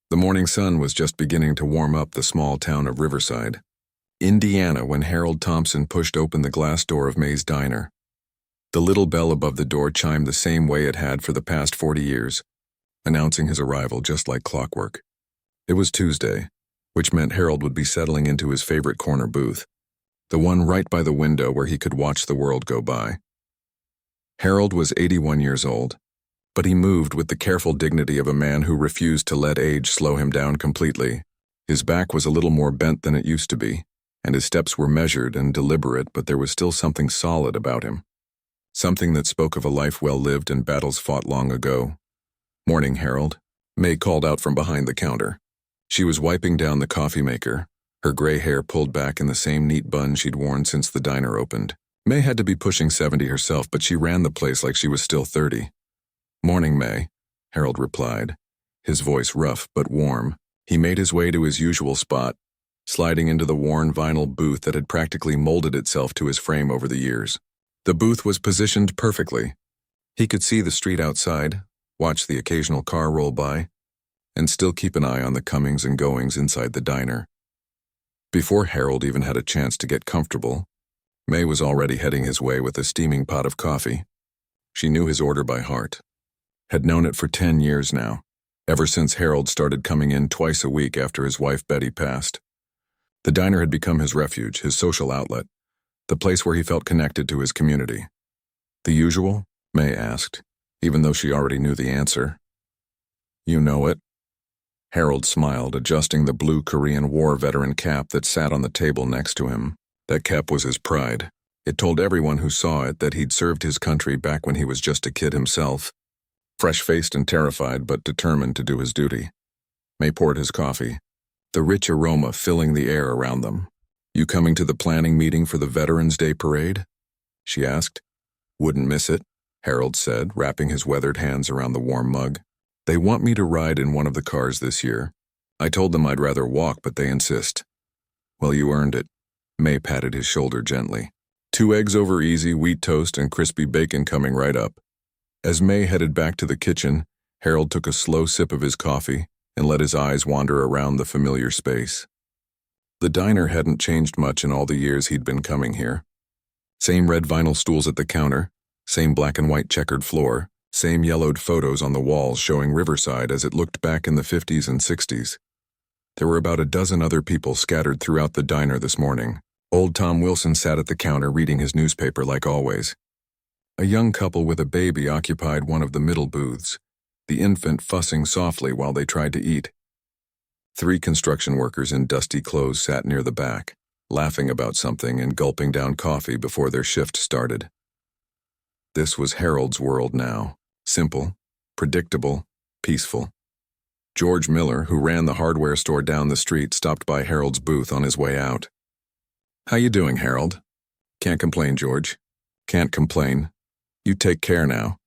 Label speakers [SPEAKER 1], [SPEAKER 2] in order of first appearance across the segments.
[SPEAKER 1] The morning sun was just beginning to warm up the small town of Riverside, Indiana, when Harold Thompson pushed open the glass door of May's diner. The little bell above the door chimed the same way it had for the past 40 years, announcing his arrival just like clockwork. It was Tuesday, which meant Harold would be settling into his favorite corner booth, the one right by the window where he could watch the world go by. Harold was 81 years old, but he moved with the careful dignity of a man who refused to let age slow him down completely. His back was a little more bent than it used to be, and his steps were measured and deliberate, but there was still something solid about him. Something that spoke of a life well lived and battles fought long ago. "Morning, Harold," May called out from behind the counter. She was wiping down the coffee maker, her gray hair pulled back in the same neat bun she'd worn since the diner opened. May had to be pushing 70 herself, but she ran the place like she was still 30. "Morning, May," Harold replied, his voice rough but warm. He made his way to his usual spot, sliding into the worn vinyl booth that had practically molded itself to his frame over the years. The booth was positioned perfectly. He could see the street outside, watch the occasional car roll by, and still keep an eye on the comings and goings inside the diner. Before Harold even had a chance to get comfortable, May was already heading his way with a steaming pot of coffee. She knew his order by heart. Had known it for 10 years now, ever since Harold started coming in twice a week after his wife Betty passed. The diner had become his refuge, his social outlet, the place where he felt connected to his community. "The usual?" May asked, even though she already knew the answer. "You know it." Harold smiled, adjusting the blue Korean War veteran cap that sat on the table next to him. That cap was his pride. It told everyone who saw it that he'd served his country back when he was just a kid himself. Fresh-faced and terrified, but determined to do his duty. May poured his coffee, the rich aroma filling the air around them. "You coming to the planning meeting for the Veterans Day Parade?" she asked. "Wouldn't miss it," Harold said, wrapping his weathered hands around the warm mug. "They want me to ride in one of the cars this year. I told them I'd rather walk, but they insist." "Well, you earned it." May patted his shoulder gently. "2 eggs over easy, wheat toast, and crispy bacon coming right up." As May headed back to the kitchen, Harold took a slow sip of his coffee and let his eyes wander around the familiar space. The diner hadn't changed much in all the years he'd been coming here. Same red vinyl stools at the counter, same black and white checkered floor, same yellowed photos on the walls showing Riverside as it looked back in the 50s and 60s. There were about a dozen other people scattered throughout the diner this morning. Old Tom Wilson sat at the counter reading his newspaper like always. A young couple with a baby occupied one of the middle booths, the infant fussing softly while they tried to eat. 3 construction workers in dusty clothes sat near the back, laughing about something and gulping down coffee before their shift started. This was Harold's world now. Simple, predictable, peaceful. George Miller, who ran the hardware store down the street, stopped by Harold's booth on his way out. "How you doing, Harold?" "Can't complain, George." "Can't complain. You take care now,"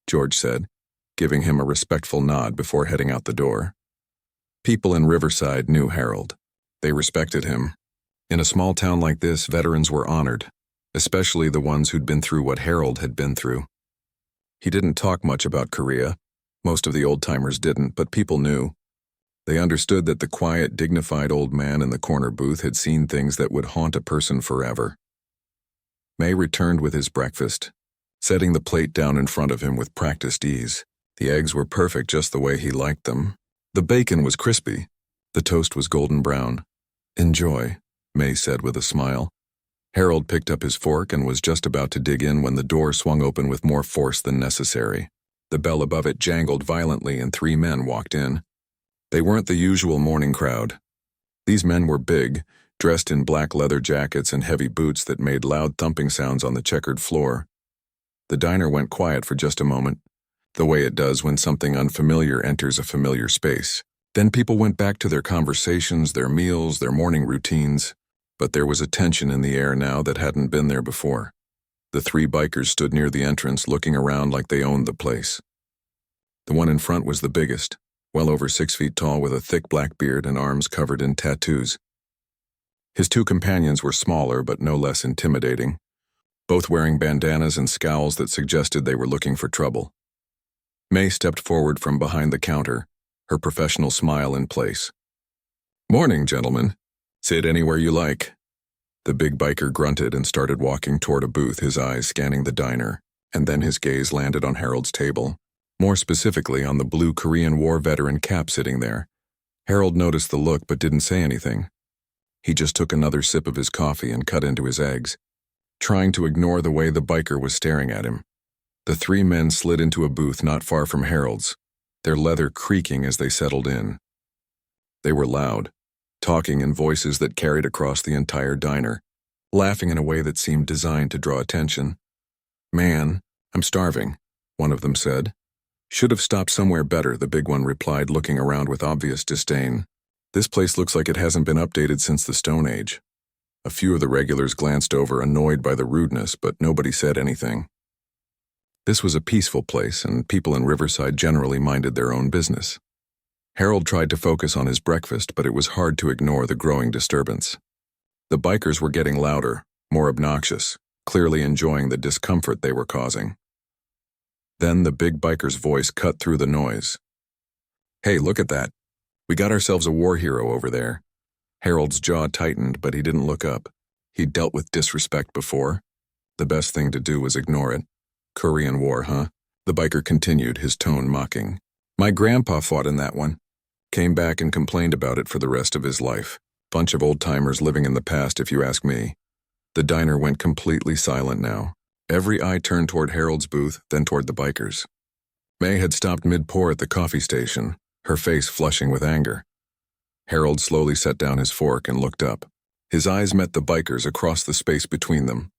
[SPEAKER 1] George said, giving him a respectful nod before heading out the door. People in Riverside knew Harold. They respected him. In a small town like this, veterans were honored, especially the ones who'd been through what Harold had been through. He didn't talk much about Korea. Most of the old-timers didn't, but people knew. They understood that the quiet, dignified old man in the corner booth had seen things that would haunt a person forever. May returned with his breakfast, setting the plate down in front of him with practiced ease. The eggs were perfect just the way he liked them. The bacon was crispy. The toast was golden brown. "Enjoy," May said with a smile. Harold picked up his fork and was just about to dig in when the door swung open with more force than necessary. The bell above it jangled violently and 3 men walked in. They weren't the usual morning crowd. These men were big, dressed in black leather jackets and heavy boots that made loud thumping sounds on the checkered floor. The diner went quiet for just a moment, the way it does when something unfamiliar enters a familiar space. Then people went back to their conversations, their meals, their morning routines. But there was a tension in the air now that hadn't been there before. The 3 bikers stood near the entrance, looking around like they owned the place. The one in front was the biggest, well over 6 feet tall with a thick black beard and arms covered in tattoos. His 2 companions were smaller but no less intimidating, both wearing bandanas and scowls that suggested they were looking for trouble. May stepped forward from behind the counter, her professional smile in place. "Morning, gentlemen. Sit anywhere you like." The big biker grunted and started walking toward a booth, his eyes scanning the diner, and then his gaze landed on Harold's table, more specifically on the blue Korean War veteran cap sitting there. Harold noticed the look but didn't say anything. He just took another sip of his coffee and cut into his eggs, trying to ignore the way the biker was staring at him. The three men slid into a booth not far from Harold's, their leather creaking as they settled in. They were loud, talking in voices that carried across the entire diner, laughing in a way that seemed designed to draw attention. "Man, I'm starving," one of them said. "Should have stopped somewhere better," the big one replied, looking around with obvious disdain. "This place looks like it hasn't been updated since the Stone Age." A few of the regulars glanced over, annoyed by the rudeness, but nobody said anything. This was a peaceful place, and people in Riverside generally minded their own business. Harold tried to focus on his breakfast, but it was hard to ignore the growing disturbance. The bikers were getting louder, more obnoxious, clearly enjoying the discomfort they were causing. Then the big biker's voice cut through the noise. "Hey, look at that. We got ourselves a war hero over there." Harold's jaw tightened, but he didn't look up. He'd dealt with disrespect before. The best thing to do was ignore it. "Korean War, huh?" The biker continued, his tone mocking. "My grandpa fought in that one. Came back and complained about it for the rest of his life. Bunch of old-timers living in the past, if you ask me." The diner went completely silent now. Every eye turned toward Harold's booth, then toward the bikers. May had stopped mid-pour at the coffee station, her face flushing with anger. Harold slowly set down his fork and looked up. His eyes met the bikers across the space between them.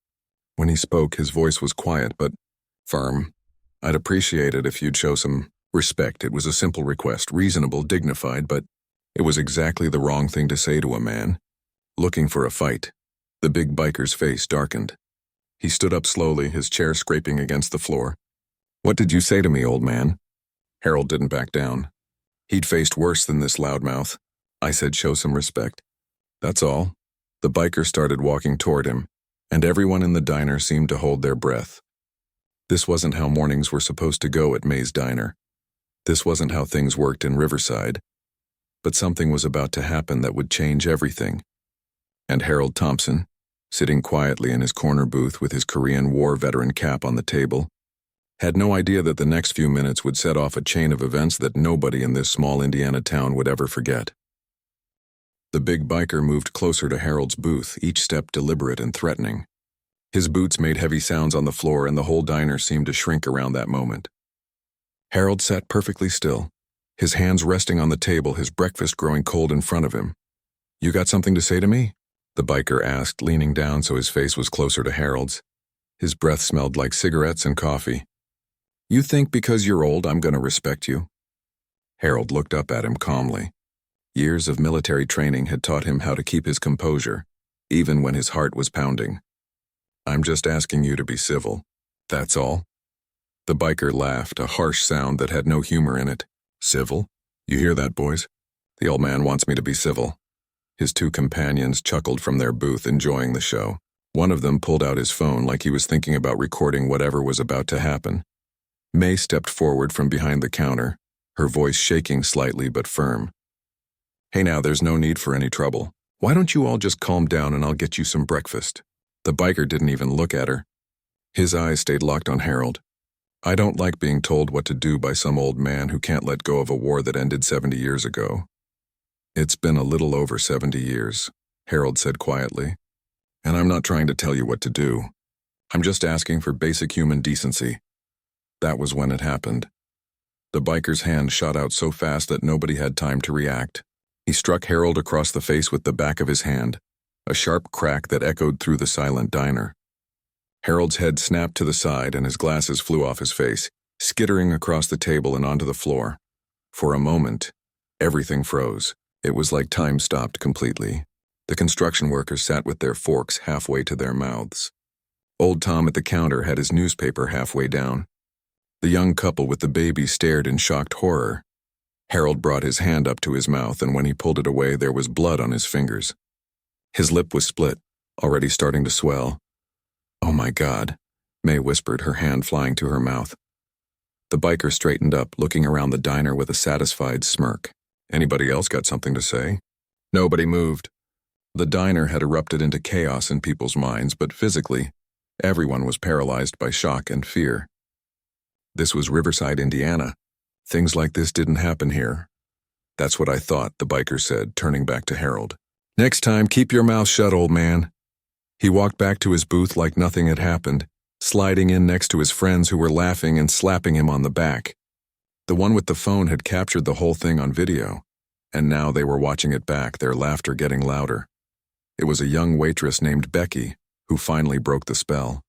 [SPEAKER 1] When he spoke, his voice was quiet but firm. "I'd appreciate it if you'd show some respect." It was a simple request, reasonable, dignified, but it was exactly the wrong thing to say to a man looking for a fight. The big biker's face darkened. He stood up slowly, his chair scraping against the floor. "What did you say to me, old man?" Harold didn't back down. He'd faced worse than this loudmouth. "I said show some respect. That's all." The biker started walking toward him, and everyone in the diner seemed to hold their breath. This wasn't how mornings were supposed to go at May's Diner. This wasn't how things worked in Riverside. But something was about to happen that would change everything. And Harold Thompson, sitting quietly in his corner booth with his Korean War veteran cap on the table, had no idea that the next few minutes would set off a chain of events that nobody in this small Indiana town would ever forget. The big biker moved closer to Harold's booth, each step deliberate and threatening. His boots made heavy sounds on the floor, and the whole diner seemed to shrink around that moment. Harold sat perfectly still, his hands resting on the table, his breakfast growing cold in front of him. "You got something to say to me?" the biker asked, leaning down so his face was closer to Harold's. His breath smelled like cigarettes and coffee. "You think because you're old I'm going to respect you?" Harold looked up at him calmly. Years of military training had taught him how to keep his composure, even when his heart was pounding. "I'm just asking you to be civil. That's all." The biker laughed, a harsh sound that had no humor in it. "Civil? You hear that, boys? The old man wants me to be civil." His two companions chuckled from their booth, enjoying the show. One of them pulled out his phone like he was thinking about recording whatever was about to happen. May stepped forward from behind the counter, her voice shaking slightly but firm. "Hey now, there's no need for any trouble. Why don't you all just calm down and I'll get you some breakfast?" The biker didn't even look at her. His eyes stayed locked on Harold. "I don't like being told what to do by some old man who can't let go of a war that ended 70 years ago." "It's been a little over 70 years, Harold said quietly. "And I'm not trying to tell you what to do. I'm just asking for basic human decency." That was when it happened. The biker's hand shot out so fast that nobody had time to react. He struck Harold across the face with the back of his hand, a sharp crack that echoed through the silent diner. Harold's head snapped to the side and his glasses flew off his face, skittering across the table and onto the floor. For a moment, everything froze. It was like time stopped completely. The construction workers sat with their forks halfway to their mouths. Old Tom at the counter had his newspaper halfway down. The young couple with the baby stared in shocked horror. Harold brought his hand up to his mouth, and when he pulled it away, there was blood on his fingers. His lip was split, already starting to swell. "Oh my God," May whispered, her hand flying to her mouth. The biker straightened up, looking around the diner with a satisfied smirk. Anybody else got something to say? Nobody moved. The diner had erupted into chaos in people's minds, but physically, everyone was paralyzed by shock and fear. This was Riverside, Indiana. Things like this didn't happen here. That's what I thought, the biker said, turning back to Harold. Next time, keep your mouth shut, old man. He walked back to his booth like nothing had happened, sliding in next to his friends who were laughing and slapping him on the back. The one with the phone had captured the whole thing on video, and now they were watching it back, their laughter getting louder. It was a young waitress named Becky who finally broke the spell.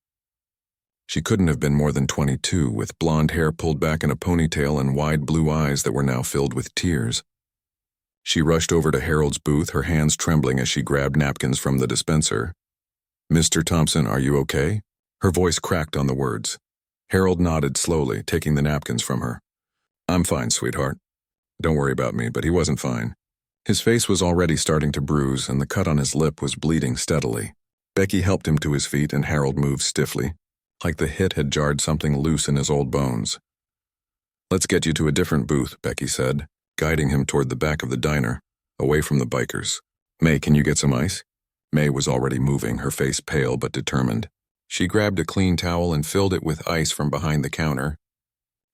[SPEAKER 1] She couldn't have been more than 22, with blonde hair pulled back in a ponytail and wide blue eyes that were now filled with tears. She rushed over to Harold's booth, her hands trembling as she grabbed napkins from the dispenser. "Mr. Thompson, are you okay?" Her voice cracked on the words. Harold nodded slowly, taking the napkins from her. "I'm fine, sweetheart. Don't worry about me," but he wasn't fine. His face was already starting to bruise, and the cut on his lip was bleeding steadily. Becky helped him to his feet, and Harold moved stiffly, like the hit had jarred something loose in his old bones. "Let's get you to a different booth," Becky said, guiding him toward the back of the diner, away from the bikers. "May, can you get some ice?" May was already moving, her face pale but determined. She grabbed a clean towel and filled it with ice from behind the counter,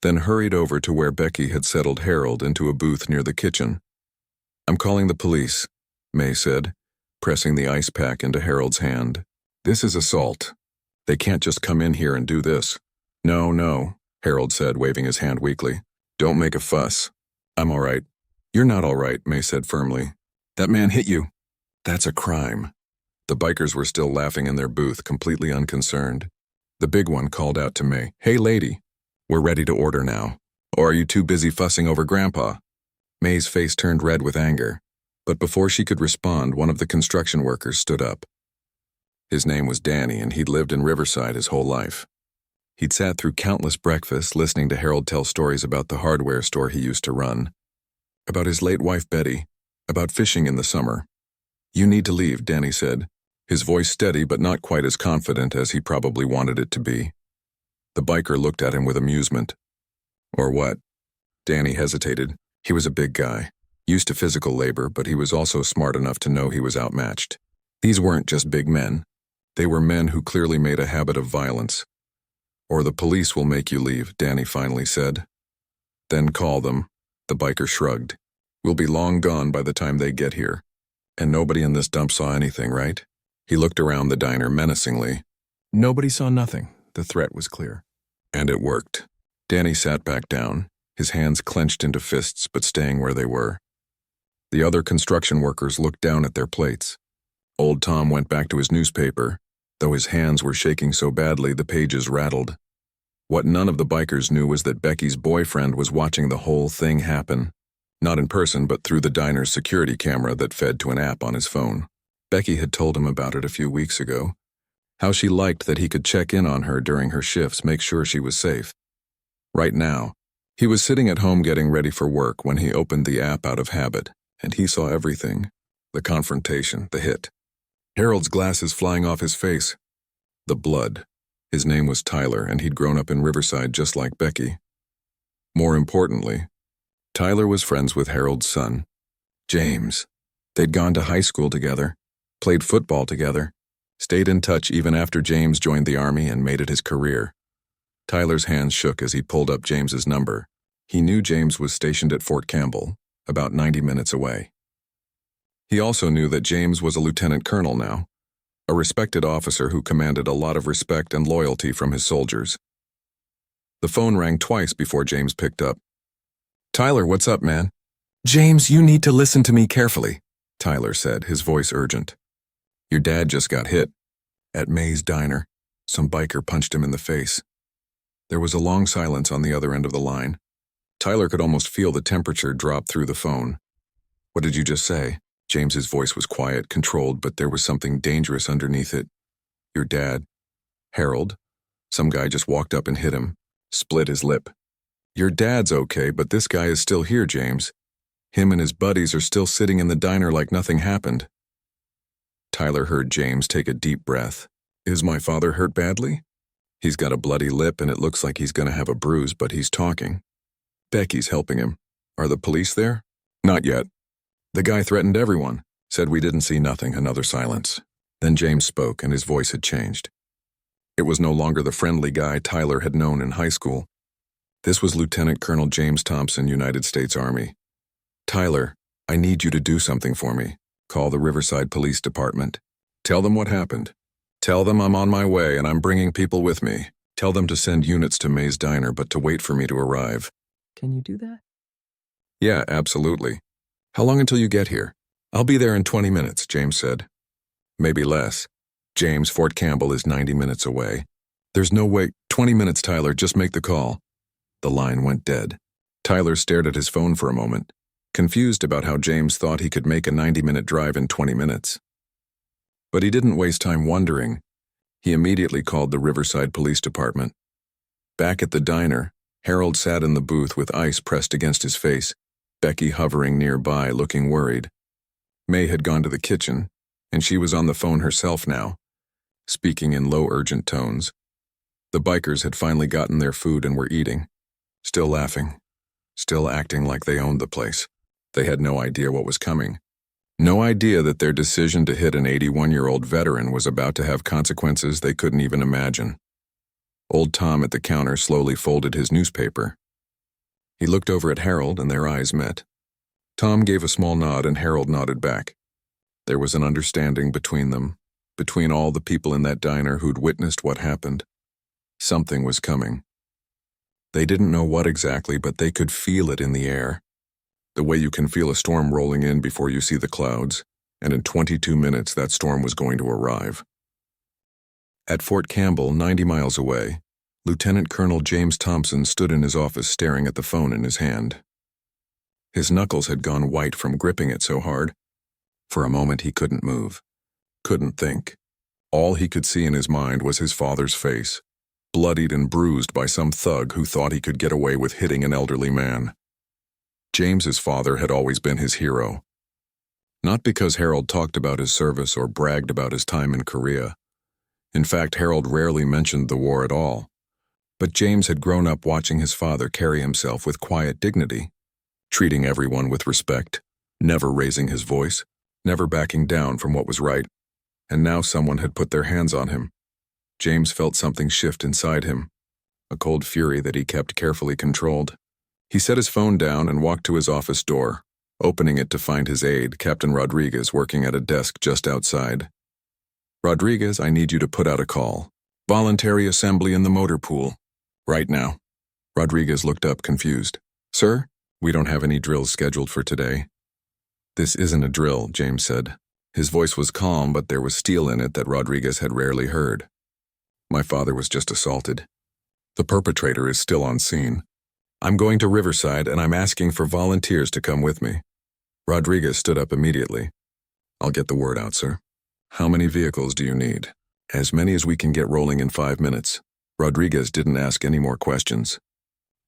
[SPEAKER 1] then hurried over to where Becky had settled Harold into a booth near the kitchen. "I'm calling the police," May said, pressing the ice pack into Harold's hand. "This is assault. They can't just come in here and do this." No, Harold said, waving his hand weakly. "Don't make a fuss. I'm all right." "You're not all right," May said firmly. "That man hit you." "That's a crime." The bikers were still laughing in their booth, completely unconcerned. The big one called out to May, "Hey, lady, we're ready to order now. Or are you too busy fussing over Grandpa?" May's face turned red with anger, but before she could respond, one of the construction workers stood up. His name was Danny, and he'd lived in Riverside his whole life. He'd sat through countless breakfasts listening to Harold tell stories about the hardware store he used to run, about his late wife Betty, about fishing in the summer. "You need to leave," Danny said, his voice steady but not quite as confident as he probably wanted it to be. The biker looked at him with amusement. "Or what?" Danny hesitated. He was a big guy, used to physical labor, but he was also smart enough to know he was outmatched. These weren't just big men. They were men who clearly made a habit of violence. "Or the police will make you leave," Danny finally said. "Then call them." The biker shrugged. "We'll be long gone by the time they get here. And nobody in this dump saw anything, right?" He looked around the diner menacingly. Nobody saw nothing. The threat was clear. And it worked. Danny sat back down, his hands clenched into fists but staying where they were. The other construction workers looked down at their plates. Old Tom went back to his newspaper, though his hands were shaking so badly the pages rattled. What none of the bikers knew was that Becky's boyfriend was watching the whole thing happen. Not in person, but through the diner's security camera that fed to an app on his phone. Becky had told him about it a few weeks ago, how she liked that he could check in on her during her shifts, make sure she was safe. Right now, he was sitting at home getting ready for work when he opened the app out of habit, and he saw everything. The confrontation, the hit. Harold's glasses flying off his face. The blood. His name was Tyler, and he'd grown up in Riverside just like Becky. More importantly, Tyler was friends with Harold's son, James. They'd gone to high school together, played football together, stayed in touch even after James joined the Army and made it his career. Tyler's hands shook as he pulled up James's number. He knew James was stationed at Fort Campbell, about 90 minutes away. He also knew that James was a lieutenant colonel now, a respected officer who commanded a lot of respect and loyalty from his soldiers. The phone rang twice before James picked up. "Tyler, what's up, man?" "James, you need to listen to me carefully," Tyler said, his voice urgent. "Your dad just got hit. At May's diner. Some biker punched him in the face." There was a long silence on the other end of the line. Tyler could almost feel the temperature drop through the phone. "What did you just say?" James's voice was quiet, controlled, but there was something dangerous underneath it. "Your dad, Harold, some guy just walked up and hit him, split his lip." "Your dad's okay, but this guy is still here, James. Him and his buddies are still sitting in the diner like nothing happened." Tyler heard James take a deep breath. "Is my father hurt badly?" He's got a bloody lip and it looks like he's gonna have a bruise, but he's talking. Becky's helping him. Are the police there? Not yet. The guy threatened everyone, said we didn't see nothing, another silence. Then James spoke and his voice had changed. It was no longer the friendly guy Tyler had known in high school. This was Lieutenant Colonel James Thompson, United States Army. Tyler, I need you to do something for me. Call the Riverside Police Department. Tell them what happened. Tell them I'm on my way and I'm bringing people with me. Tell them to send units to May's Diner, but to wait for me to arrive.
[SPEAKER 2] Can you do that?
[SPEAKER 1] Yeah, absolutely. How long until you get here? I'll be there in 20 minutes, James said. Maybe less. James, Fort Campbell is 90 minutes away. There's no way. 20 minutes, Tyler, just make the call. The line went dead. Tyler stared at his phone for a moment, confused about how James thought he could make a 90-minute drive in 20 minutes. But he didn't waste time wondering. He immediately called the Riverside Police Department. Back at the diner, Harold sat in the booth with ice pressed against his face, Becky hovering nearby, looking worried. May had gone to the kitchen, and she was on the phone herself now, speaking in low, urgent tones. The bikers had finally gotten their food and were eating, still laughing, still acting like they owned the place. They had no idea what was coming. No idea that their decision to hit an 81-year-old veteran was about to have consequences they couldn't even imagine. Old Tom at the counter slowly folded his newspaper. He looked over at Harold and their eyes met. Tom gave a small nod and Harold nodded back. There was an understanding between them, between all the people in that diner who'd witnessed what happened. Something was coming. They didn't know what exactly, but they could feel it in the air. The way you can feel a storm rolling in before you see the clouds, and in 22 minutes that storm was going to arrive. At Fort Campbell, 90 miles away, Lieutenant Colonel James Thompson stood in his office staring at the phone in his hand. His knuckles had gone white from gripping it so hard. For a moment he couldn't move, couldn't think. All he could see in his mind was his father's face, bloodied and bruised by some thug who thought he could get away with hitting an elderly man. James's father had always been his hero. Not because Harold talked about his service or bragged about his time in Korea. In fact, Harold rarely mentioned the war at all. But James had grown up watching his father carry himself with quiet dignity, treating everyone with respect, never raising his voice, never backing down from what was right. And now someone had put their hands on him. James felt something shift inside him, a cold fury that he kept carefully controlled. He set his phone down and walked to his office door, opening it to find his aide, Captain Rodriguez, working at a desk just outside. Rodriguez, I need you to put out a call. Voluntary assembly in the motor pool. Right now. Rodriguez looked up, confused. Sir, we don't have any drills scheduled for today. This isn't a drill, James said. His voice was calm, but there was steel in it that Rodriguez had rarely heard. My father was just assaulted. The perpetrator is still on scene. I'm going to Riverside and I'm asking for volunteers to come with me. Rodriguez stood up immediately. I'll get the word out, sir. How many vehicles do you need? As many as we can get rolling in 5 minutes. Rodriguez didn't ask any more questions.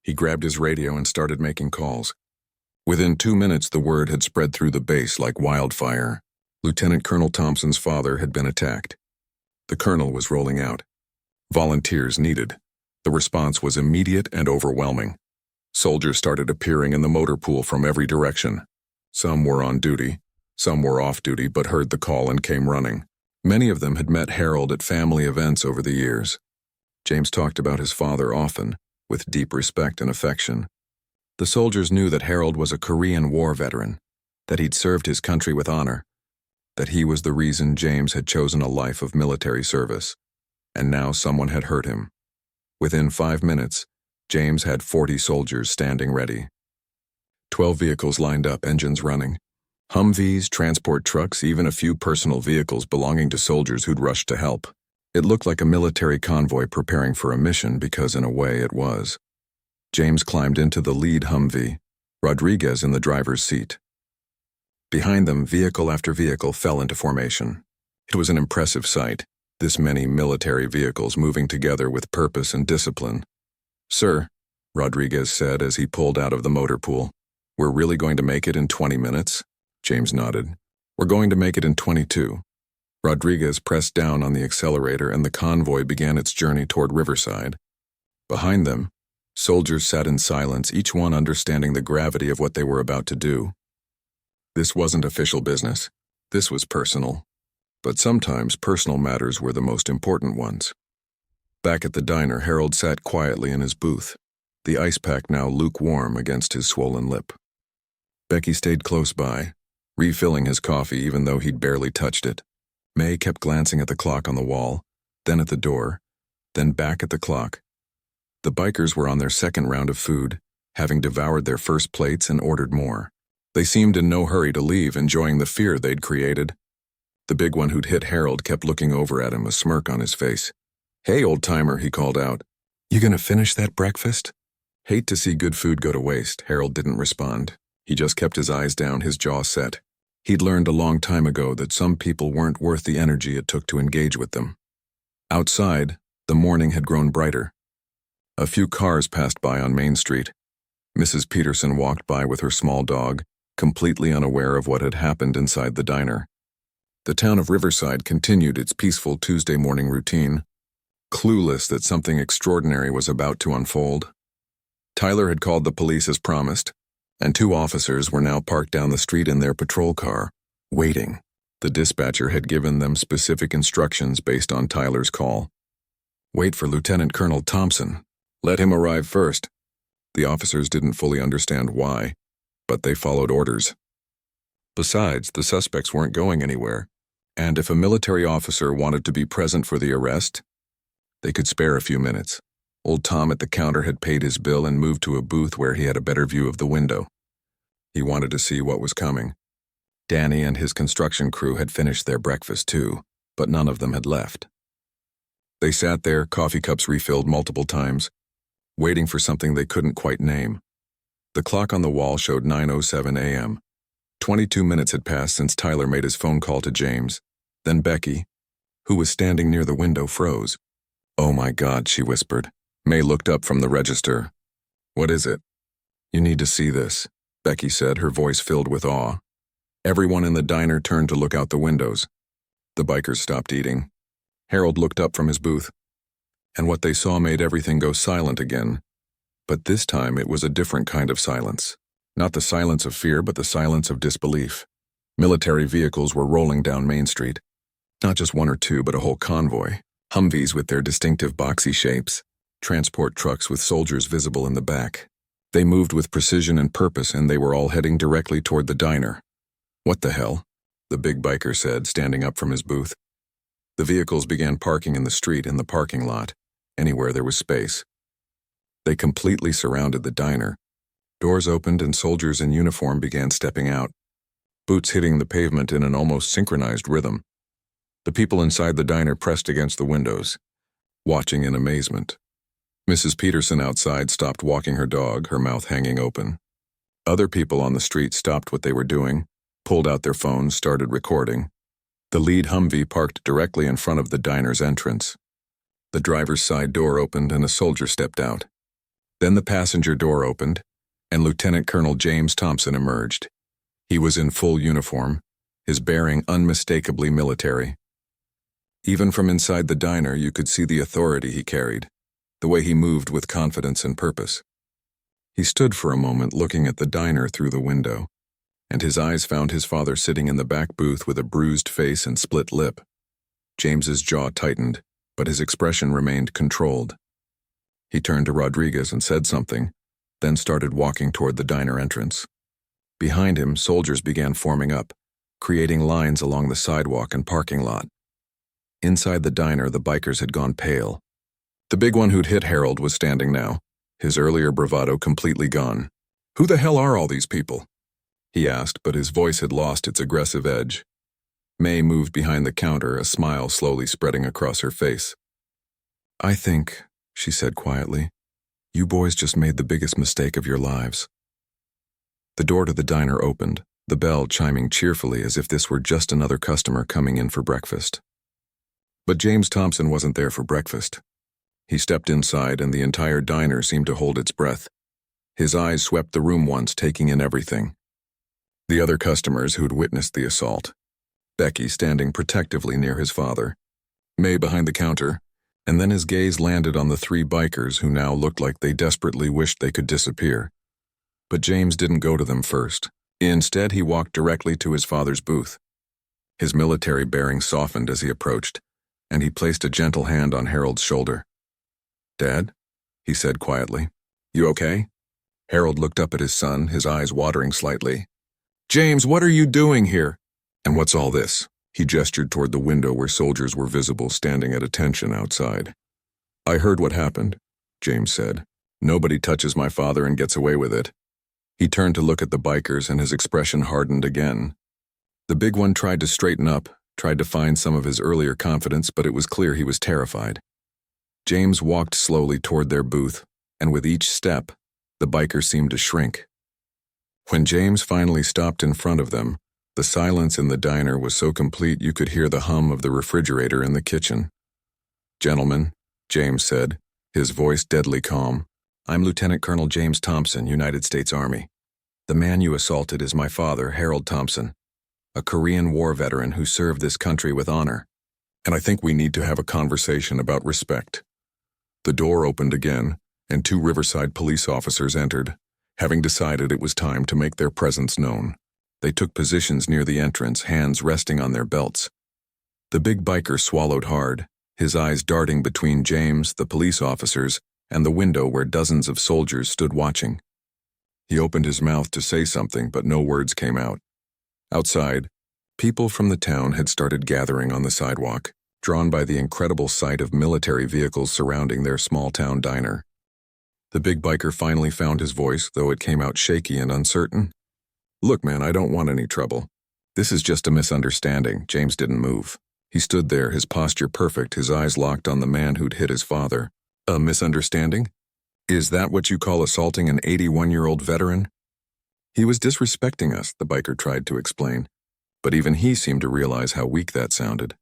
[SPEAKER 1] He grabbed his radio and started making calls. Within 2 minutes, the word had spread through the base like wildfire. Lieutenant Colonel Thompson's father had been attacked. The colonel was rolling out. Volunteers needed. The response was immediate and overwhelming. Soldiers started appearing in the motor pool from every direction. Some were on duty, some were off duty but heard the call and came running. Many of them had met Harold at family events over the years. James talked about his father often, with deep respect and affection. The soldiers knew that Harold was a Korean War veteran, that he'd served his country with honor, that he was the reason James had chosen a life of military service. And now someone had hurt him. Within 5 minutes, James had 40 soldiers standing ready. 12 vehicles lined up, engines running. Humvees, transport trucks, even a few personal vehicles belonging to soldiers who'd rushed to help. It looked like a military convoy preparing for a mission because in a way it was. James climbed into the lead Humvee, Rodriguez in the driver's seat. Behind them, vehicle after vehicle fell into formation. It was an impressive sight, this many military vehicles moving together with purpose and discipline. Sir, Rodriguez said as he pulled out of the motor pool, we're really going to make it in 20 minutes? James nodded. We're going to make it in 22. Rodriguez pressed down on the accelerator and the convoy began its journey toward Riverside. Behind them, soldiers sat in silence, each one understanding the gravity of what they were about to do. This wasn't official business. This was personal. But sometimes personal matters were the most important ones. Back at the diner, Harold sat quietly in his booth, the ice pack now lukewarm against his swollen lip. Becky stayed close by, refilling his coffee even though he'd barely touched it. May kept glancing at the clock on the wall, then at the door, then back at the clock. The bikers were on their second round of food, having devoured their first plates and ordered more. They seemed in no hurry to leave, enjoying the fear they'd created. The big one who'd hit Harold kept looking over at him, a smirk on his face. "Hey, old-timer," he called out. "You gonna finish that breakfast?" "Hate to see good food go to waste," Harold didn't respond. He just kept his eyes down, his jaw set. He'd learned a long time ago that some people weren't worth the energy it took to engage with them. Outside, the morning had grown brighter. A few cars passed by on Main Street. Mrs. Peterson walked by with her small dog, completely unaware of what had happened inside the diner. The town of Riverside continued its peaceful Tuesday morning routine, clueless that something extraordinary was about to unfold. Tyler had called the police as promised, and 2 officers were now parked down the street in their patrol car, waiting. The dispatcher had given them specific instructions based on Tyler's call. "Wait for Lieutenant Colonel Thompson. Let him arrive first." The officers didn't fully understand why, but they followed orders. Besides, the suspects weren't going anywhere, and if a military officer wanted to be present for the arrest, they could spare a few minutes. Old Tom at the counter had paid his bill and moved to a booth where he had a better view of the window. He wanted to see what was coming. Danny and his construction crew had finished their breakfast too, but none of them had left. They sat there, coffee cups refilled multiple times, waiting for something they couldn't quite name. The clock on the wall showed 9:07 a.m. 22 minutes had passed since Tyler made his phone call to James. Then Becky, who was standing near the window, froze. "Oh my God," she whispered. May looked up from the register. "What is it?" "You need to see this," Becky said, her voice filled with awe. Everyone in the diner turned to look out the windows. The bikers stopped eating. Harold looked up from his booth, and what they saw made everything go silent again. But this time it was a different kind of silence. Not the silence of fear, but the silence of disbelief. Military vehicles were rolling down Main Street. Not just 1 or 2, but a whole convoy. Humvees with their distinctive boxy shapes. Transport trucks with soldiers visible in the back. They moved with precision and purpose, and they were all heading directly toward the diner. "What the hell?" the big biker said, standing up from his booth. The vehicles began parking in the street, in the parking lot, anywhere there was space. They completely surrounded the diner. Doors opened and soldiers in uniform began stepping out, boots hitting the pavement in an almost synchronized rhythm. The people inside the diner pressed against the windows, watching in amazement. Mrs. Peterson outside stopped walking her dog, her mouth hanging open. Other people on the street stopped what they were doing, pulled out their phones, started recording. The lead Humvee parked directly in front of the diner's entrance. The driver's side door opened and a soldier stepped out. Then the passenger door opened, and Lieutenant Colonel James Thompson emerged. He was in full uniform, his bearing unmistakably military. Even from inside the diner, you could see the authority he carried, the way he moved with confidence and purpose. He stood for a moment looking at the diner through the window, and his eyes found his father sitting in the back booth with a bruised face and split lip. James's jaw tightened, but his expression remained controlled. He turned to Rodriguez and said something, then started walking toward the diner entrance. Behind him, soldiers began forming up, creating lines along the sidewalk and parking lot. Inside the diner, the bikers had gone pale. The big one who'd hit Harold was standing now, his earlier bravado completely gone. "Who the hell are all these people?" he asked, but his voice had lost its aggressive edge. May moved behind the counter, a smile slowly spreading across her face. "I think," she said quietly, "you boys just made the biggest mistake of your lives." The door to the diner opened, the bell chiming cheerfully as if this were just another customer coming in for breakfast. But James Thompson wasn't there for breakfast. He stepped inside, and the entire diner seemed to hold its breath. His eyes swept the room once, taking in everything. The other customers who'd witnessed the assault. Becky standing protectively near his father, May behind the counter, and then his gaze landed on the three bikers who now looked like they desperately wished they could disappear. But James didn't go to them first. Instead, he walked directly to his father's booth. His military bearing softened as he approached, and he placed a gentle hand on Harold's shoulder. "Dad?" he said quietly. "You okay?" Harold looked up at his son, his eyes watering slightly. "James, what are you doing here?" "And what's all this?" He gestured toward the window where soldiers were visible standing at attention outside. "I heard what happened," James said. "Nobody touches my father and gets away with it." He turned to look at the bikers and his expression hardened again. The big one tried to straighten up, tried to find some of his earlier confidence, but it was clear he was terrified. James walked slowly toward their booth, and with each step, the biker seemed to shrink. When James finally stopped in front of them, the silence in the diner was so complete you could hear the hum of the refrigerator in the kitchen. "Gentlemen," James said, his voice deadly calm, "I'm Lieutenant Colonel James Thompson, United States Army. The man you assaulted is my father, Harold Thompson, a Korean War veteran who served this country with honor. And I think we need to have a conversation about respect." The door opened again, and two Riverside police officers entered, having decided it was time to make their presence known. They took positions near the entrance, hands resting on their belts. The big biker swallowed hard, his eyes darting between James, the police officers, and the window where dozens of soldiers stood watching. He opened his mouth to say something, but no words came out. Outside, people from the town had started gathering on the sidewalk, drawn by the incredible sight of military vehicles surrounding their small-town diner. The big biker finally found his voice, though it came out shaky and uncertain. "Look, man, I don't want any trouble. This is just a misunderstanding." James didn't move. He stood there, his posture perfect, his eyes locked on the man who'd hit his father. "A misunderstanding? Is that what you call assaulting an 81-year-old veteran?" "He was disrespecting us," the biker tried to explain, but even he seemed to realize how weak that sounded.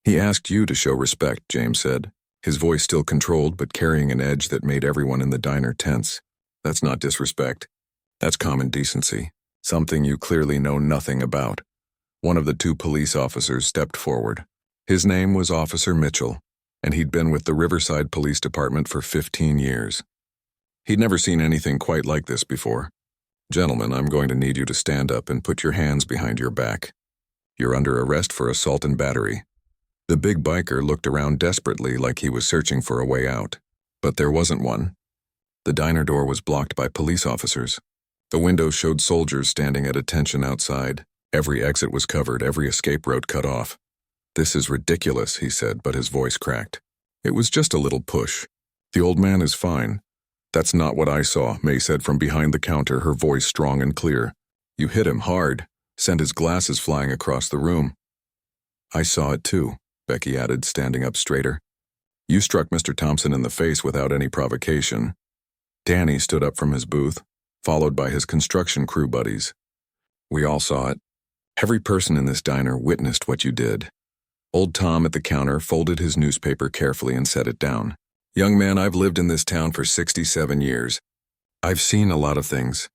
[SPEAKER 1] "He asked you to show respect," James said, his voice still controlled but carrying an edge that made everyone in the diner tense. "That's not disrespect. That's common decency, something you clearly know nothing about." One of the two police officers stepped forward. His name was Officer Mitchell, and he'd been with the Riverside Police Department for 15 years. He'd never seen anything quite like this before. "Gentlemen, I'm going to need you to stand up and put your hands behind your back. You're under arrest for assault and battery." The big biker looked around desperately like he was searching for a way out, but there wasn't one. The diner door was blocked by police officers. The window showed soldiers standing at attention outside. Every exit was covered, every escape route cut off. "This is ridiculous," he said, but his voice cracked. "It was just a little push. The old man is fine." "That's not what I saw," May said from behind the counter, her voice strong and clear. "You hit him hard, sent his glasses flying across the room." "I saw it too," Becky added, standing up straighter. "You struck Mr. Thompson in the face without any provocation." Danny stood up from his booth, followed by his construction crew buddies. "We all saw it. Every person in this diner witnessed what you did." Old Tom at the counter folded his newspaper carefully and set it down. "Young man, I've lived in this town for 67 years. I've seen a lot of things,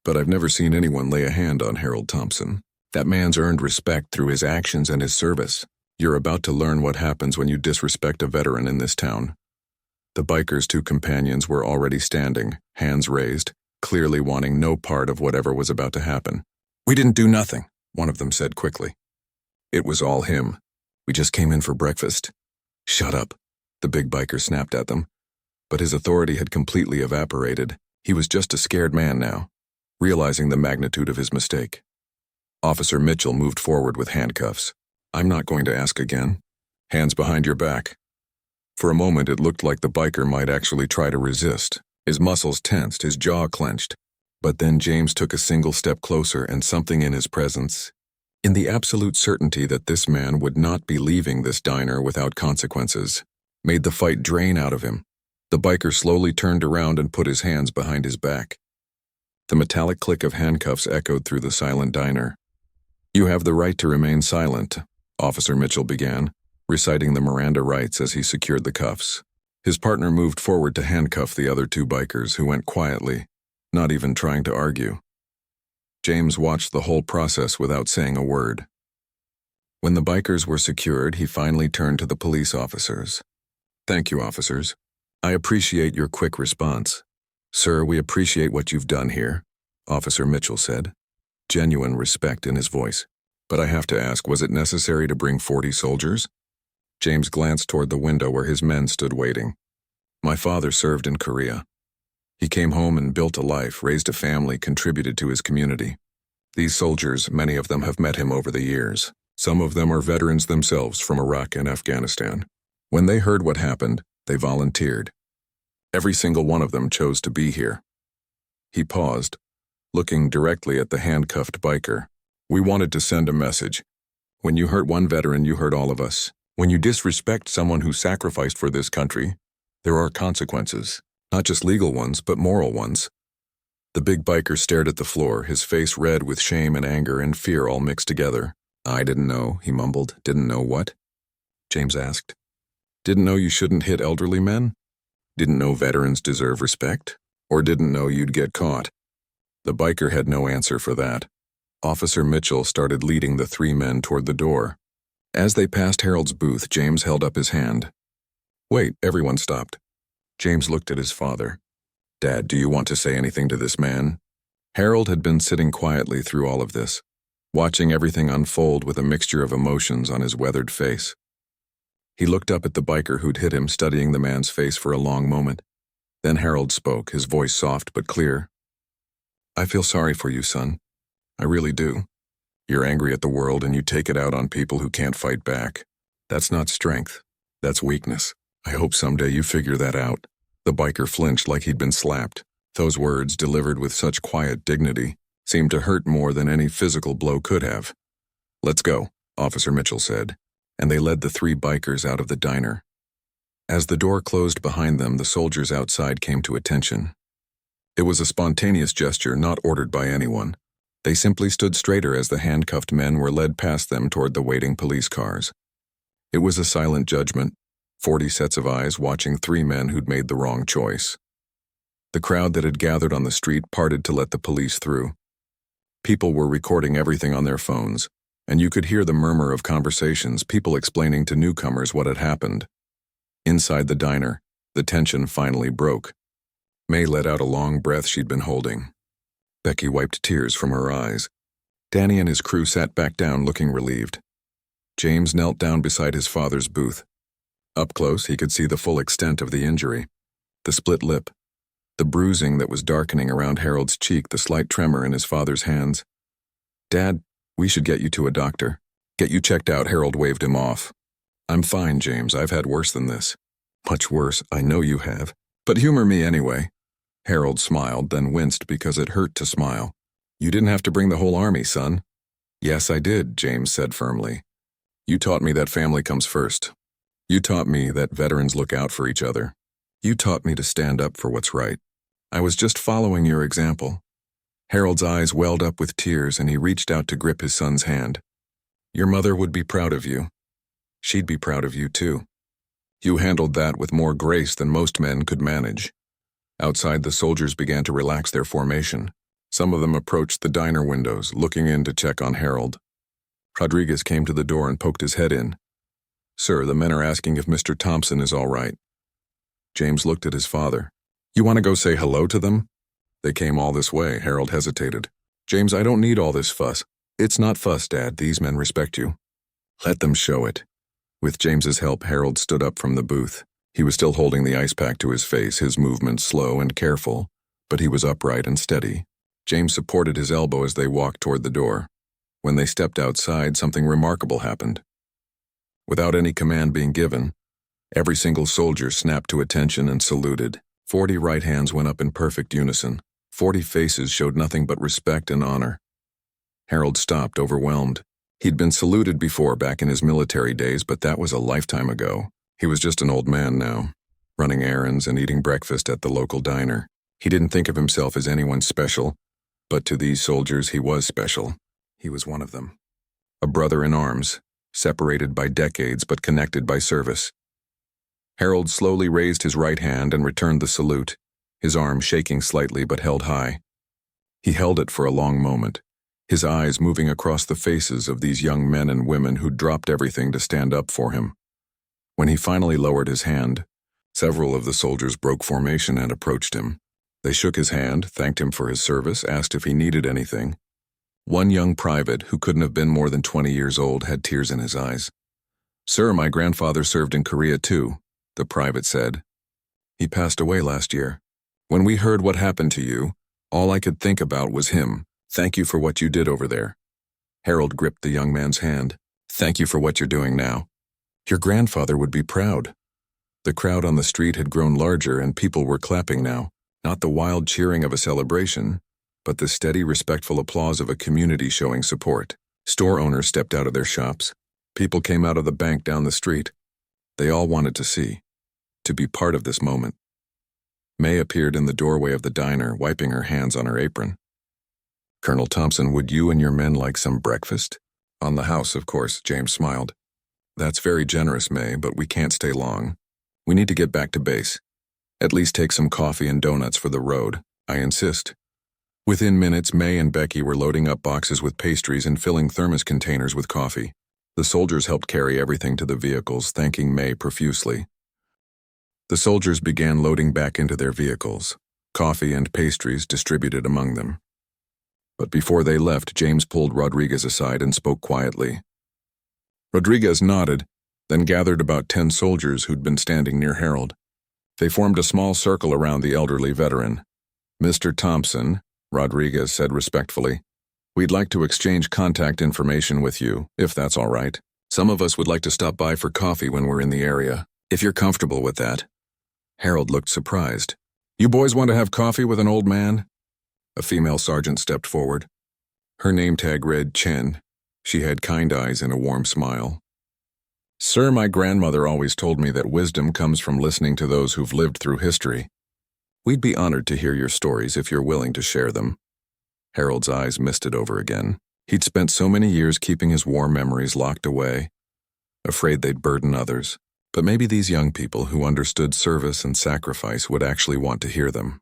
[SPEAKER 1] but I've never seen anyone lay a hand on Harold Thompson. That man's earned respect through his actions and his service. You're about to learn what happens when you disrespect a veteran in this town." The biker's two companions were already standing, hands raised, clearly wanting no part of whatever was about to happen. "We didn't do nothing," one of them said quickly. "It was all him. We just came in for breakfast." "Shut up," the big biker snapped at them. But his authority had completely evaporated. He was just a scared man now, realizing the magnitude of his mistake. Officer Mitchell moved forward with handcuffs. "I'm not going to ask again. Hands behind your back." For a moment it looked like the biker might actually try to resist. His muscles tensed, his jaw clenched. But then James took a single step closer, and something in his presence, in the absolute certainty that this man would not be leaving this diner without consequences, made the fight drain out of him. The biker slowly turned around and put his hands behind his back. The metallic click of handcuffs echoed through the silent diner. "You have the right to remain silent," Officer Mitchell began, reciting the Miranda rights as he secured the cuffs. His partner moved forward to handcuff the other two bikers, who went quietly, not even trying to argue. James watched the whole process without saying a word. When the bikers were secured, he finally turned to the police officers. "Thank you, officers. I appreciate your quick response." "Sir, we appreciate what you've done here," Officer Mitchell said, genuine respect in his voice. "But I have to ask, was it necessary to bring 40 soldiers?" James glanced toward the window where his men stood waiting. "My father served in Korea. He came home and built a life, raised a family, contributed to his community. These soldiers, many of them have met him over the years. Some of them are veterans themselves from Iraq and Afghanistan. When they heard what happened, they volunteered. Every single one of them chose to be here." He paused, looking directly at the handcuffed biker. "We wanted to send a message. When you hurt one veteran, you hurt all of us. When you disrespect someone who sacrificed for this country, there are consequences. Not just legal ones, but moral ones." The big biker stared at the floor, his face red with shame and anger and fear all mixed together. "I didn't know," he mumbled. "Didn't know what?" James asked. "Didn't know you shouldn't hit elderly men? Didn't know veterans deserve respect? Or didn't know you'd get caught?" The biker had no answer for that. Officer Mitchell started leading the 3 men toward the door. As they passed Harold's booth, James held up his hand. "Wait," everyone stopped. James looked at his father. "Dad, do you want to say anything to this man?" Harold had been sitting quietly through all of this, watching everything unfold with a mixture of emotions on his weathered face. He looked up at the biker who'd hit him, studying the man's face for a long moment. Then Harold spoke, his voice soft but clear. "I feel sorry for you, son. I really do. You're angry at the world and you take it out on people who can't fight back. That's not strength. That's weakness. I hope someday you figure that out." The biker flinched like he'd been slapped. Those words, delivered with such quiet dignity, seemed to hurt more than any physical blow could have. "Let's go," Officer Mitchell said, and they led the 3 bikers out of the diner. As the door closed behind them, the soldiers outside came to attention. It was a spontaneous gesture, not ordered by anyone. They simply stood straighter as the handcuffed men were led past them toward the waiting police cars. It was a silent judgment, 40 sets of eyes watching 3 men who'd made the wrong choice. The crowd that had gathered on the street parted to let the police through. People were recording everything on their phones, and you could hear the murmur of conversations, people explaining to newcomers what had happened. Inside the diner, the tension finally broke. May let out a long breath she'd been holding. Becky wiped tears from her eyes. Danny and his crew sat back down looking relieved. James knelt down beside his father's booth. Up close, he could see the full extent of the injury. The split lip, the bruising that was darkening around Harold's cheek, the slight tremor in his father's hands. "Dad, we should get you to a doctor. Get you checked out," Harold waved him off. "I'm fine, James. I've had worse than this." "Much worse, I know you have. But humor me anyway." Harold smiled, then winced because it hurt to smile. "You didn't have to bring the whole army, son." "Yes, I did," James said firmly. "You taught me that family comes first. You taught me that veterans look out for each other. You taught me to stand up for what's right. I was just following your example." Harold's eyes welled up with tears and he reached out to grip his son's hand. "Your mother would be proud of you. She'd be proud of you too. You handled that with more grace than most men could manage." Outside, the soldiers began to relax their formation. Some of them approached the diner windows, looking in to check on Harold. Rodriguez came to the door and poked his head in. "Sir, the men are asking if Mr. Thompson is all right." James looked at his father. "You want to go say hello to them?" "They came all this way," Harold hesitated. "James, I don't need all this fuss." "It's not fuss, Dad. These men respect you." "Let them show it." With James's help, Harold stood up from the booth. He was still holding the ice pack to his face, his movements slow and careful, but he was upright and steady. James supported his elbow as they walked toward the door. When they stepped outside, something remarkable happened. Without any command being given, every single soldier snapped to attention and saluted. 40 right hands went up in perfect unison. 40 faces showed nothing but respect and honor. Harold stopped, overwhelmed. He'd been saluted before back in his military days, but that was a lifetime ago. He was just an old man now, running errands and eating breakfast at the local diner. He didn't think of himself as anyone special, but to these soldiers he was special. He was one of them. A brother in arms, separated by decades but connected by service. Harold slowly raised his right hand and returned the salute, his arm shaking slightly but held high. He held it for a long moment, his eyes moving across the faces of these young men and women who'd dropped everything to stand up for him. When he finally lowered his hand, several of the soldiers broke formation and approached him. They shook his hand, thanked him for his service, asked if he needed anything. One young private, who couldn't have been more than 20 years old, had tears in his eyes. "Sir, my grandfather served in Korea too," the private said. "He passed away last year. When we heard what happened to you, all I could think about was him. Thank you for what you did over there." Harold gripped the young man's hand. "Thank you for what you're doing now. Your grandfather would be proud." The crowd on the street had grown larger and people were clapping now, not the wild cheering of a celebration, but the steady, respectful applause of a community showing support. Store owners stepped out of their shops. People came out of the bank down the street. They all wanted to be part of this moment. May appeared in the doorway of the diner, wiping her hands on her apron. "Colonel Thompson, would you and your men like some breakfast?" "On the house, of course," James smiled. "That's very generous, May, but we can't stay long. We need to get back to base. At least take some coffee and donuts for the road. I insist." Within minutes, May and Becky were loading up boxes with pastries and filling thermos containers with coffee. The soldiers helped carry everything to the vehicles, thanking May profusely. The soldiers began loading back into their vehicles, coffee and pastries distributed among them. But before they left, James pulled Rodriguez aside and spoke quietly. Rodriguez nodded, then gathered about 10 soldiers who'd been standing near Harold. They formed a small circle around the elderly veteran. "Mr. Thompson," Rodriguez said respectfully, "we'd like to exchange contact information with you, if that's all right. Some of us would like to stop by for coffee when we're in the area, if you're comfortable with that." Harold looked surprised. "You boys want to have coffee with an old man?" A female sergeant stepped forward. Her name tag read Chen. She had kind eyes and a warm smile. "Sir, my grandmother always told me that wisdom comes from listening to those who've lived through history. We'd be honored to hear your stories if you're willing to share them." Harold's eyes misted over again. He'd spent so many years keeping his war memories locked away, afraid they'd burden others. But maybe these young people who understood service and sacrifice would actually want to hear them.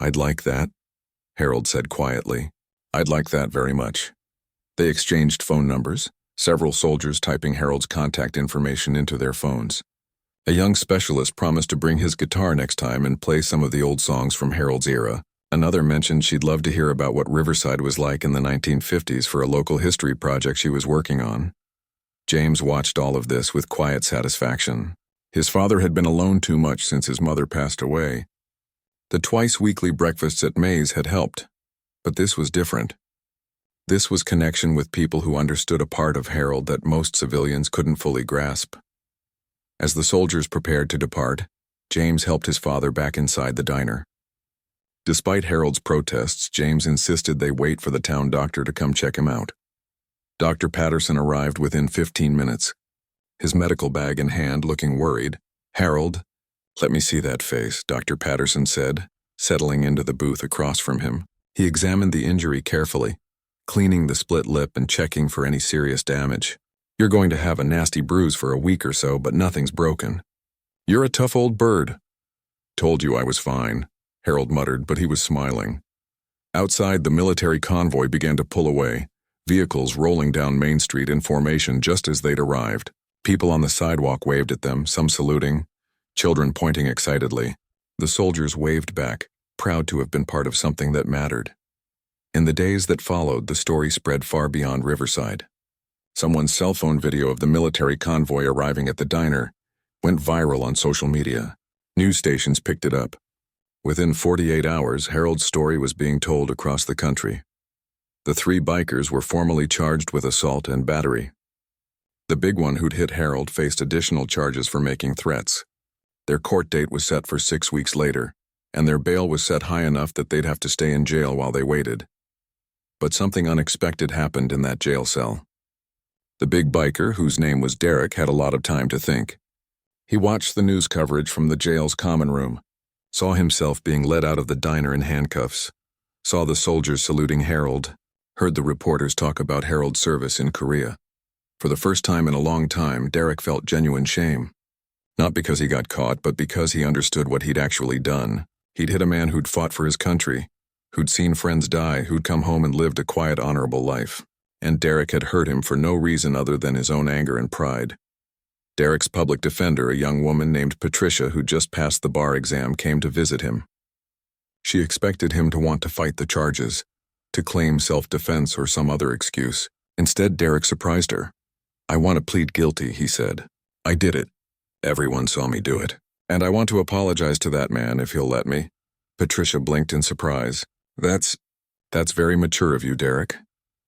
[SPEAKER 1] "I'd like that," Harold said quietly. "I'd like that very much." They exchanged phone numbers, several soldiers typing Harold's contact information into their phones. A young specialist promised to bring his guitar next time and play some of the old songs from Harold's era. Another mentioned she'd love to hear about what Riverside was like in the 1950s for a local history project she was working on. James watched all of this with quiet satisfaction. His father had been alone too much since his mother passed away. The twice-weekly breakfasts at May's had helped, but this was different. This was connection with people who understood a part of Harold that most civilians couldn't fully grasp. As the soldiers prepared to depart, James helped his father back inside the diner. Despite Harold's protests, James insisted they wait for the town doctor to come check him out. Dr. Patterson arrived within 15 minutes, his medical bag in hand, looking worried. "Harold, let me see that face," Dr. Patterson said, settling into the booth across from him. He examined the injury carefully, cleaning the split lip and checking for any serious damage. "You're going to have a nasty bruise for a week or so, but nothing's broken." "You're a tough old bird." "Told you I was fine," Harold muttered, but he was smiling. Outside, the military convoy began to pull away, vehicles rolling down Main Street in formation just as they'd arrived. People on the sidewalk waved at them, some saluting, children pointing excitedly. The soldiers waved back, proud to have been part of something that mattered. In the days that followed, the story spread far beyond Riverside. Someone's cell phone video of the military convoy arriving at the diner went viral on social media. News stations picked it up. Within 48 hours, Harold's story was being told across the country. The 3 bikers were formally charged with assault and battery. The big one who'd hit Harold faced additional charges for making threats. Their court date was set for 6 weeks later, and their bail was set high enough that they'd have to stay in jail while they waited. But something unexpected happened in that jail cell. The big biker, whose name was Derek, had a lot of time to think. He watched the news coverage from the jail's common room, saw himself being led out of the diner in handcuffs, saw the soldiers saluting Harold, heard the reporters talk about Harold's service in Korea. For the first time in a long time, Derek felt genuine shame. Not because he got caught, but because he understood what he'd actually done. He'd hit a man who'd fought for his country, who'd seen friends die, who'd come home and lived a quiet, honorable life. And Derek had hurt him for no reason other than his own anger and pride. Derek's public defender, a young woman named Patricia who'd just passed the bar exam, came to visit him. She expected him to want to fight the charges, to claim self-defense or some other excuse. Instead, Derek surprised her. "I want to plead guilty," he said. "I did it. Everyone saw me do it. And I want to apologize to that man if he'll let me." Patricia blinked in surprise. That's very mature of you, Derek.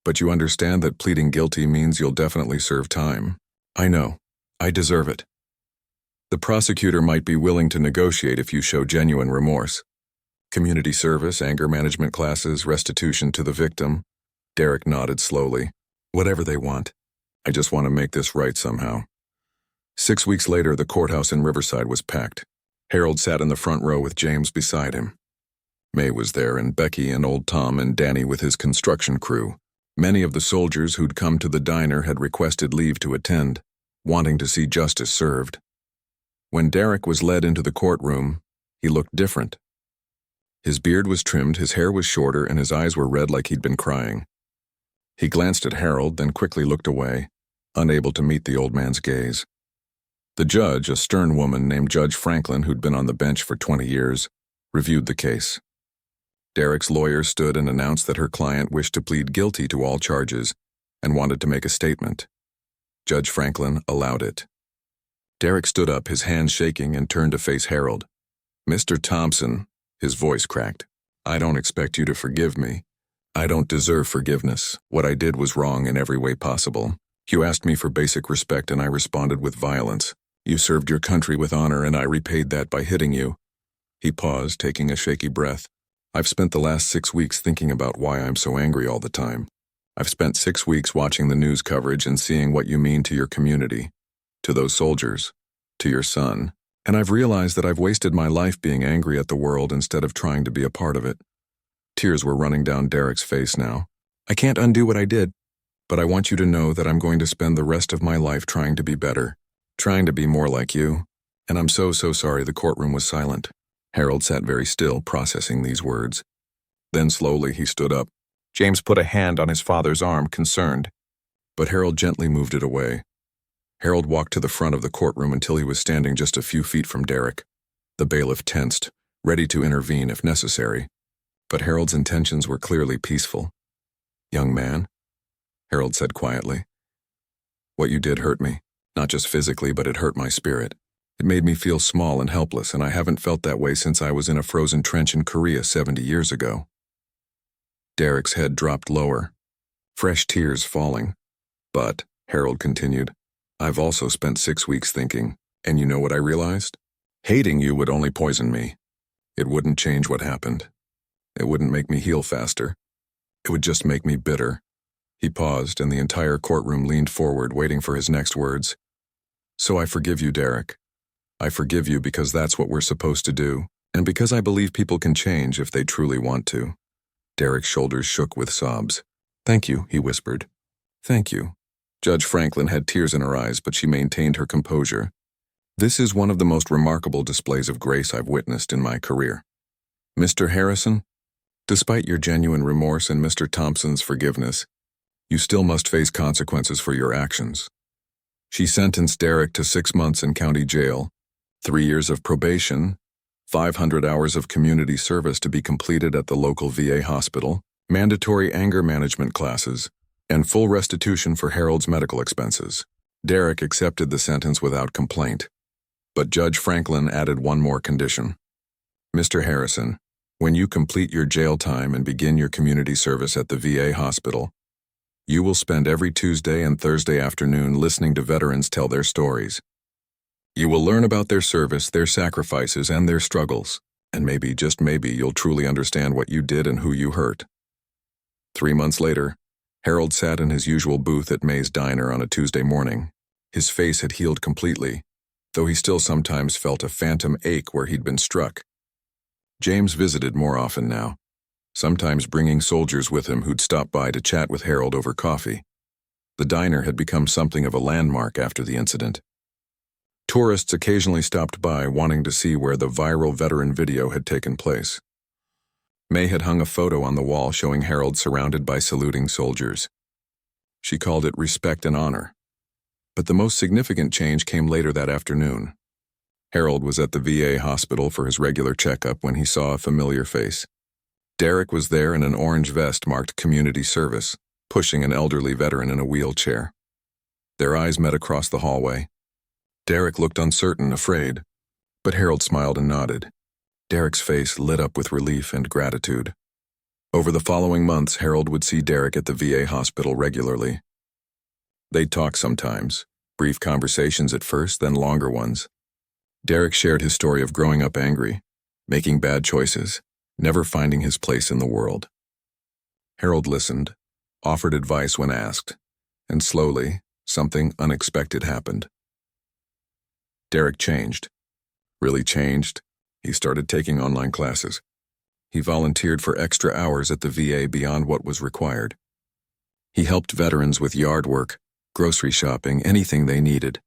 [SPEAKER 1] But you understand that pleading guilty means you'll definitely serve time." "I know. I deserve it." "The prosecutor might be willing to negotiate if you show genuine remorse. Community service, anger management classes, restitution to the victim." Derek nodded slowly. "Whatever they want. I just want to make this right somehow." 6 weeks later, the courthouse in Riverside was packed. Harold sat in the front row with James beside him. May was there, and Becky and old Tom and Danny with his construction crew. Many of the soldiers who'd come to the diner had requested leave to attend, wanting to see justice served. When Derek was led into the courtroom, he looked different. His beard was trimmed, his hair was shorter, and his eyes were red like he'd been crying. He glanced at Harold, then quickly looked away, unable to meet the old man's gaze. The judge, a stern woman named Judge Franklin who'd been on the bench for 20 years, reviewed the case. Derek's lawyer stood and announced that her client wished to plead guilty to all charges and wanted to make a statement. Judge Franklin allowed it. Derek stood up, his hands shaking, and turned to face Harold. "Mr. Thompson," his voice cracked, "I don't expect you to forgive me. I don't deserve forgiveness. What I did was wrong in every way possible. You asked me for basic respect and I responded with violence. You served your country with honor and I repaid that by hitting you." He paused, taking a shaky breath. "I've spent the last 6 weeks thinking about why I'm so angry all the time. I've spent 6 weeks watching the news coverage and seeing what you mean to your community, to those soldiers, to your son, and I've realized that I've wasted my life being angry at the world instead of trying to be a part of it." Tears were running down Derek's face now. "I can't undo what I did, but I want you to know that I'm going to spend the rest of my life trying to be better, trying to be more like you, and I'm so sorry." The courtroom was silent. Harold sat very still, processing these words. Then slowly he stood up. James put a hand on his father's arm, concerned, but Harold gently moved it away. Harold walked to the front of the courtroom until he was standing just a few feet from Derek. The bailiff tensed, ready to intervene if necessary, but Harold's intentions were clearly peaceful. "Young man," Harold said quietly, "what you did hurt me, not just physically, but it hurt my spirit. It made me feel small and helpless, and I haven't felt that way since I was in a frozen trench in Korea 70 years ago." Derek's head dropped lower, fresh tears falling. "But," Harold continued, "I've also spent 6 weeks thinking, and you know what I realized? Hating you would only poison me. It wouldn't change what happened. It wouldn't make me heal faster. It would just make me bitter." He paused, and the entire courtroom leaned forward, waiting for his next words. "So I forgive you, Derek. I forgive you because that's what we're supposed to do, and because I believe people can change if they truly want to." Derek's shoulders shook with sobs. "Thank you," he whispered. "Thank you." Judge Franklin had tears in her eyes, but she maintained her composure. "This is one of the most remarkable displays of grace I've witnessed in my career. Mr. Harrison, despite your genuine remorse and Mr. Thompson's forgiveness, you still must face consequences for your actions." She sentenced Derek to 6 months in county jail, 3 years of probation, 500 hours of community service to be completed at the local VA hospital, mandatory anger management classes, and full restitution for Harold's medical expenses. Derek accepted the sentence without complaint, but Judge Franklin added one more condition. "Mr. Harrison, when you complete your jail time and begin your community service at the VA hospital, you will spend every Tuesday and Thursday afternoon listening to veterans tell their stories. You will learn about their service, their sacrifices, and their struggles, and maybe, just maybe, you'll truly understand what you did and who you hurt." 3 months later, Harold sat in his usual booth at May's Diner on a Tuesday morning. His face had healed completely, though he still sometimes felt a phantom ache where he'd been struck. James visited more often now, sometimes bringing soldiers with him who'd stop by to chat with Harold over coffee. The diner had become something of a landmark after the incident. Tourists occasionally stopped by, wanting to see where the viral veteran video had taken place. May had hung a photo on the wall showing Harold surrounded by saluting soldiers. She called it respect and honor. But the most significant change came later that afternoon. Harold was at the VA hospital for his regular checkup when he saw a familiar face. Derek was there in an orange vest marked community service, pushing an elderly veteran in a wheelchair. Their eyes met across the hallway. Derek looked uncertain, afraid, but Harold smiled and nodded. Derek's face lit up with relief and gratitude. Over the following months, Harold would see Derek at the VA hospital regularly. They'd talk sometimes, brief conversations at first, then longer ones. Derek shared his story of growing up angry, making bad choices, never finding his place in the world. Harold listened, offered advice when asked, and slowly, something unexpected happened. Derek changed. Really changed. He started taking online classes. He volunteered for extra hours at the VA beyond what was required. He helped veterans with yard work, grocery shopping, anything they needed.